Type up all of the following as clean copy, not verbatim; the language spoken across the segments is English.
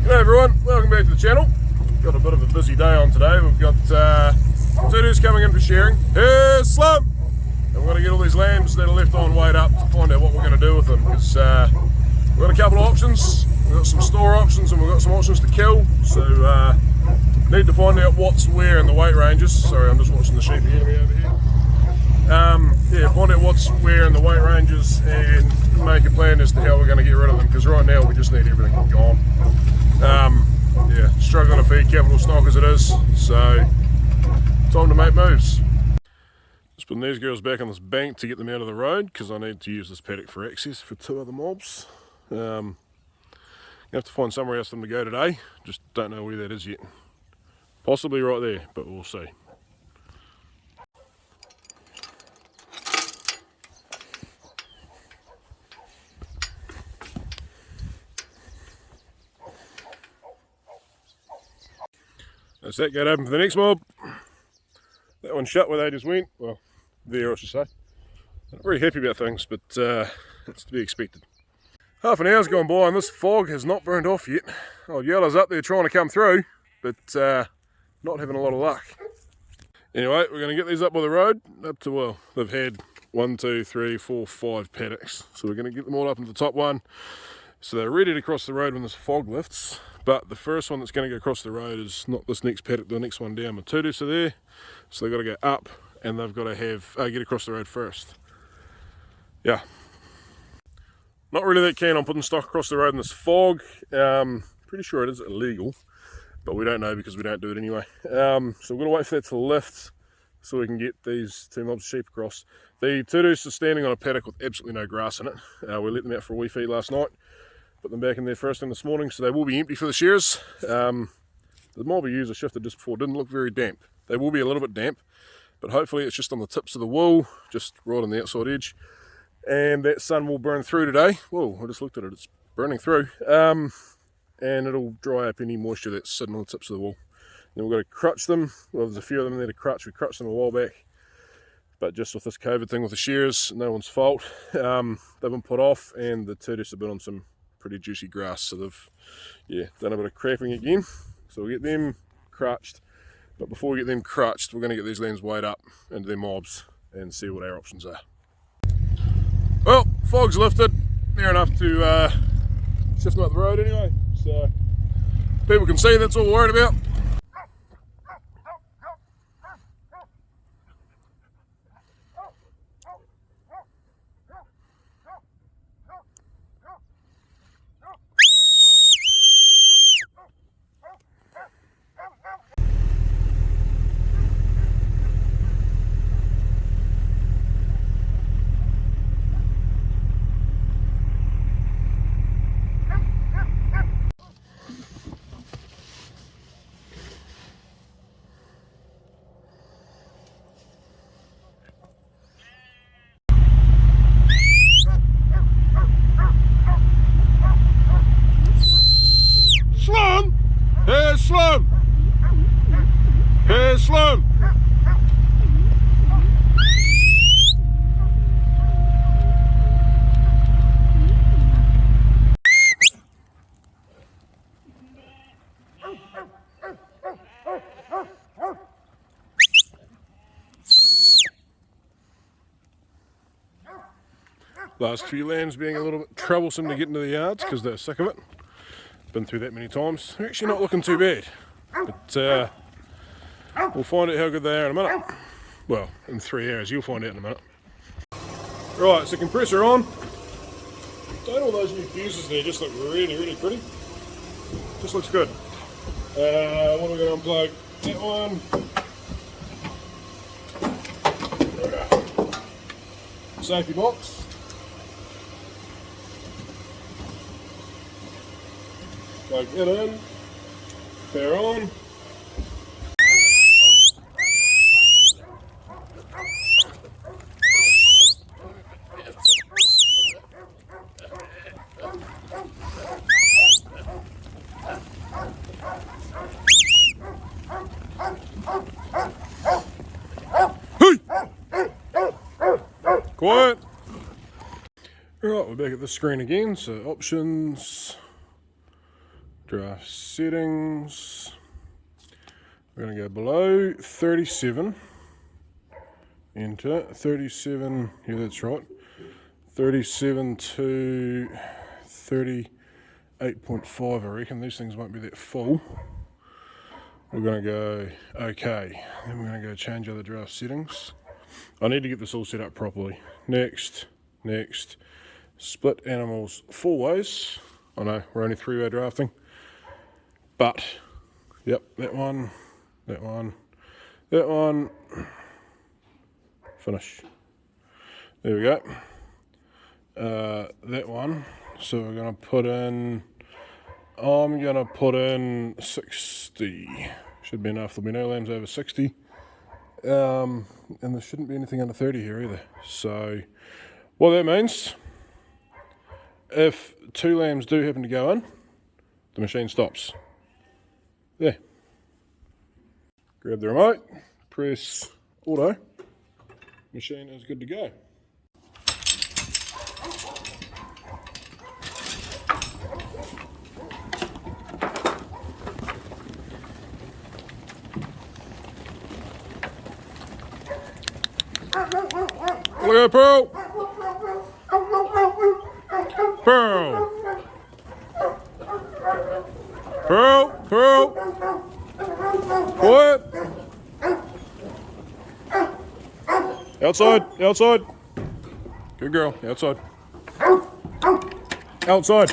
Hey everyone, welcome back to the channel. Got a bit of a busy day on today. We've got two ewes coming in for shearing. Here's Slum! And we're going to get all these lambs that are left on weighed up to find out what we're going to do with them, because we've got a couple of options. We've got some store options and we've got some options to kill, so need to find out what's where in the weight ranges. Sorry, I'm just watching the sheep enemy over here. Yeah, find out what's where in the weight ranges and make a plan as to how we're going to get rid of them, because right now we just need everything gone. Yeah, struggling to feed capital stock as it is, so time to make moves. Just putting these girls back on this bank to get them out of the road, because I need to use this paddock for access for two other mobs. I have to find somewhere else for them to go today, just don't know where that is yet. Possibly right there, but we'll see. That's that gate open for the next mob. That one's shut where they just went. Well, there I should say. I'm not very happy about things, but it's to be expected. Half an hour's gone by and this fog has not burned off yet. Old Yellow's up there trying to come through, but not having a lot of luck. Anyway, we're going to get these up by the road, up to, well, they've had 1, 2, 3, 4, 5 paddocks. So we're going to get them all up into the top one. So they're ready to cross the road when this fog lifts. But the first one that's going to go across the road is not this next paddock, the next one down. My two-deuce are there, so they've got to go up and they've got to have get across the road first. Yeah. Not really that keen on putting stock across the road in this fog. Pretty sure it is illegal, but we don't know because we don't do it anyway. So we're going to wait for that to lift so we can get these two mobs of sheep across. The two-deuce are standing on a paddock with absolutely no grass in it. We let them out for a wee feed last night. Put them back in there first thing this morning, so they will be empty for the shearers. The mob we used I shifted just before didn't look very damp. They will be a little bit damp, but hopefully it's just on the tips of the wool, just right on the outside edge. And that sun will burn through today. Whoa, I just looked at it, it's burning through. And it'll dry up any moisture that's sitting on the tips of the wool. Then we've got to crutch them. Well, there's a few of them there to crutch. We crutched them a while back. But just with this COVID thing with the shearers, no one's fault. They've been put off and the two-deuce have been on some pretty juicy grass, so they've done a bit of crapping again. So we'll get them crutched, but before we get them crutched, we're going to get these lambs weighed up into their mobs and see what our options are. Well, fog's lifted, near enough to shift them up the road anyway, so people can see, that's all we're worried about. Slum! Here's Slum! Here's Slum! Last few lambs being a little bit troublesome to get into the yards because they're sick of it. Been through that many times. They're actually not looking too bad, but we'll find out how good they are in a minute. Well, in 3 hours, you'll find out in a minute. Right, so compressor on. Don't all those new fuses there just look really, really pretty. Just looks good. What are we going to unplug? That one. Safety box. Plug it in, power on. Quiet. Right, we're back at the screen again, so options. Draft settings. We're going to go below 37. Enter 37. Yeah, that's right. 37 to 38.5. I reckon these things won't be that full. We're going to go OK. Then we're going to go change other draft settings. I need to get this all set up properly. Next. Split animals 4 ways. I know we're only 3-way drafting, but yep, that one, finish. There we go. That one. So we're going to put in. I'm going to put in 60. Should be enough. There'll be no lambs over 60. And there shouldn't be anything under 30 here either. So what that means, if 2 lambs do happen to go in, the machine stops. There. Grab the remote, press auto, machine is good to go. Look at Pearl! Pearl! Pearl! What? Outside! Good girl, outside. Outside!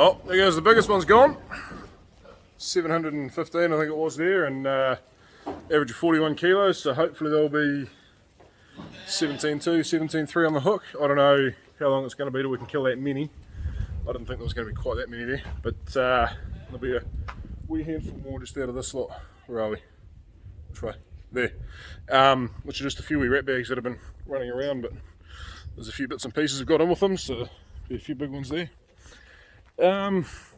Oh, there goes the biggest one's gone. 715 I think it was there, and average of 41 kilos, so hopefully there'll be 17.2, 17.3 on the hook. I don't know how long it's going to be till we can kill that many. I didn't think there was going to be quite that many there, but there'll be a wee handful more just out of this lot. Where are we? Which way? There. Which are just a few wee rat bags that have been running around, but there's a few bits and pieces we've got in with them, so there'll be a few big ones there.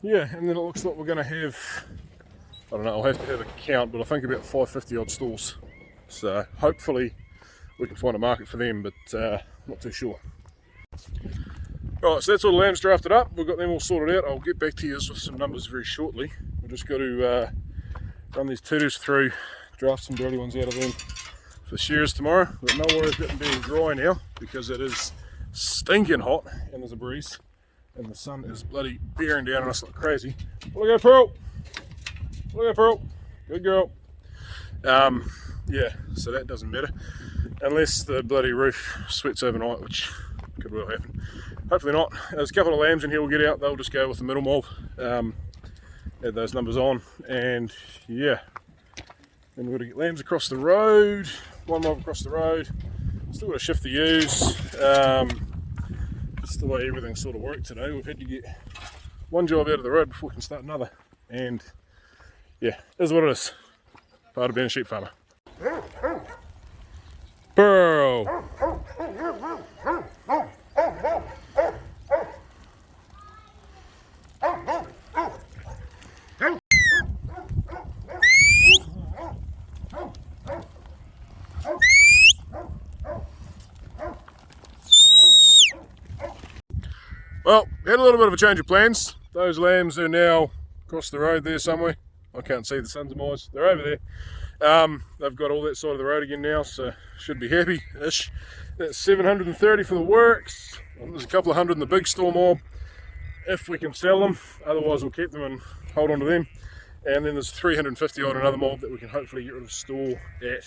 Yeah, and then it looks like we're going to have, I don't know, I'll have to have a count, but I think about 550 odd stalls. So hopefully we can find a market for them, but not too sure. Right, so that's all the lambs drafted up. We've got them all sorted out. I'll get back to you with some numbers very shortly. We've just got to run these tutus through, draft some dirty ones out of them for shears tomorrow. We've got no worries about them being dry now because it is stinking hot and there's a breeze. And the sun is bloody bearing down on us like crazy. Look at Pearl! Look at Pearl! Good girl. Yeah, so that doesn't matter. Unless the bloody roof sweats overnight, which could well happen. Hopefully not. There's a couple of lambs in here we'll get out. They'll just go with the middle mob. Add those numbers on. And yeah. Then we're going to get lambs across the road. One mob across the road. Still got to shift the ewes. That's the way everything sort of worked today. We've had to get one job out of the road before we can start another. And yeah, is what it is. Part of being a sheep farmer. Pearl! Well, had a little bit of a change of plans. Those lambs are now across the road there somewhere. I can't see the sons of mine. They're over there. They've got all that side of the road again now, so should be happy-ish. That's 730 for the works. There's a couple of hundred in the big store mob if we can sell them. Otherwise we'll keep them and hold on to them. And then there's 350 on another mob that we can hopefully get rid of store at.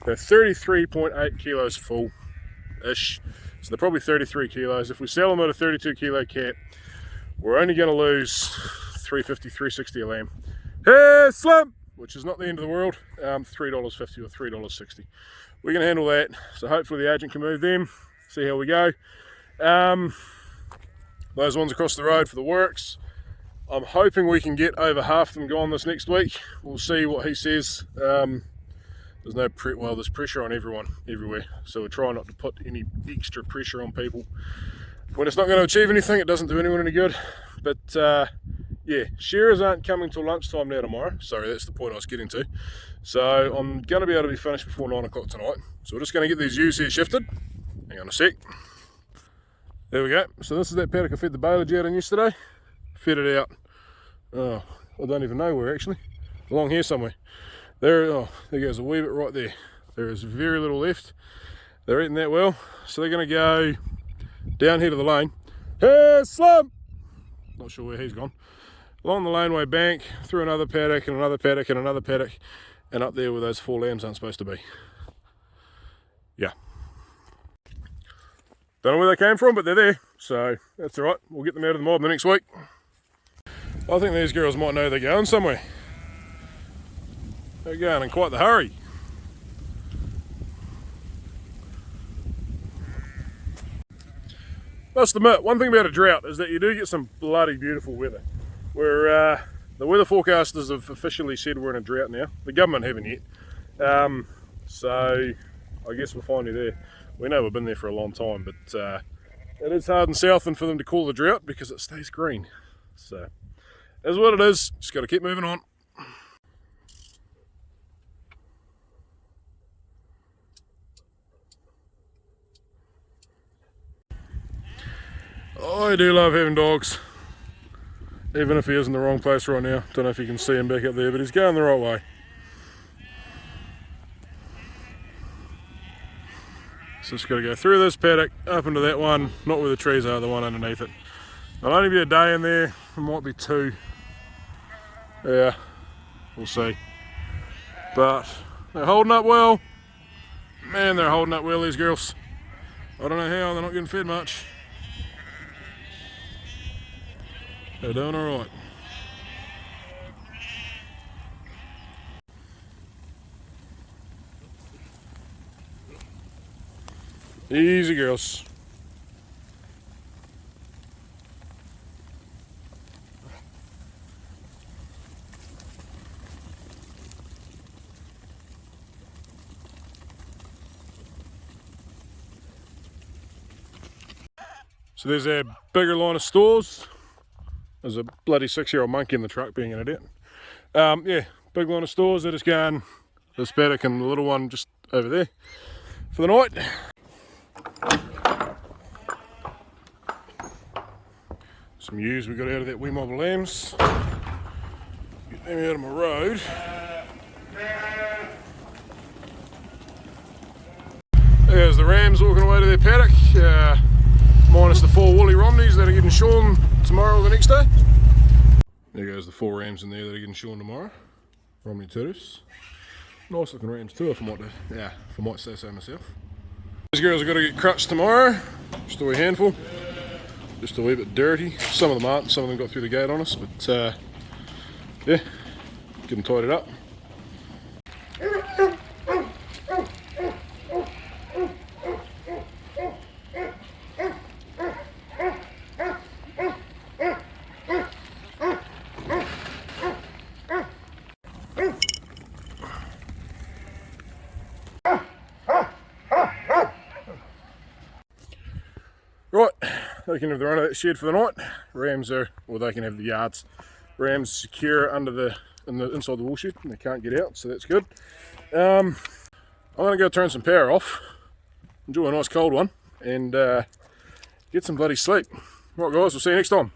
They're 33.8 kilos full-ish. So they're probably 33 kilos. If we sell them at a 32 kilo cap, we're only going to lose 350, 360 a lamb. Hey, Slim! Which is not the end of the world. $3.50 or $3.60. We can handle that. So hopefully the agent can move them. See how we go. Those ones across the road for the works. I'm hoping we can get over half of them gone this next week. We'll see what he says. There's no there's pressure on everyone everywhere, so we're trying not to put any extra pressure on people when it's not going to achieve anything. It doesn't do anyone any good. But yeah, shearers aren't coming till lunchtime now tomorrow. Sorry, that's the point I was getting to. So I'm going to be able to be finished before 9 o'clock tonight. So we're just going to get these ewes here shifted. Hang on a sec. There we go. So this is that paddock I fed the baleage out in yesterday. Fed it out. Oh, I don't even know where actually. Along here somewhere. There goes a wee bit right there. There is very little left. They're eating that well, so they're going to go down here to the lane. Hey, Slim! Not sure where he's gone. Along the laneway bank, through another paddock and another paddock and another paddock, and up there where those 4 lambs aren't supposed to be. Yeah. Don't know where they came from, but they're there, so that's alright. We'll get them out of the mob the next week. I think these girls might know they're going somewhere. They're going in quite the hurry. Must admit, one thing about a drought is that you do get some bloody beautiful weather. Where the weather forecasters have officially said we're in a drought now. The government haven't yet. So I guess we're finally there. We know we've been there for a long time, but it is hard and south and for them to call the drought because it stays green. So that's what it is. Just got to keep moving on. I do love having dogs, even if he is in the wrong place right now. Don't know if you can see him back up there, but he's going the right way. So just got to go through this paddock, up into that one, not where the trees are, the one underneath it. There'll only be a day in there, it might be 2. Yeah, we'll see. But they're holding up well. Man, they're holding up well, these girls. I don't know how, they're not getting fed much. They're doing alright. Easy girls. So there's our bigger line of stores. There's a bloody 6-year-old monkey in the truck being an idiot. Yeah, big line of stores. They're just going this paddock and the little one just over there for the night. Some ewes we got out of that wee mob of lambs. Get them out of my road. There's the rams walking away to their paddock. Minus the 4 woolly Romneys that are getting shorn tomorrow or the next day. There goes the 4 rams in there that are getting shorn tomorrow. Romney Turtles. Nice looking rams too, if I might say so myself. These girls have got to get crutched tomorrow. Just a wee handful. Just a wee bit dirty. Some of them aren't, some of them got through the gate on us, but yeah, get them tidied up. Right, they can have the run of that shed for the night. Rams are, or they can have the yards. Rams secure under inside the wool shed and they can't get out, so that's good. I'm going to go turn some power off, enjoy a nice cold one, and get some bloody sleep. Right guys, we'll see you next time.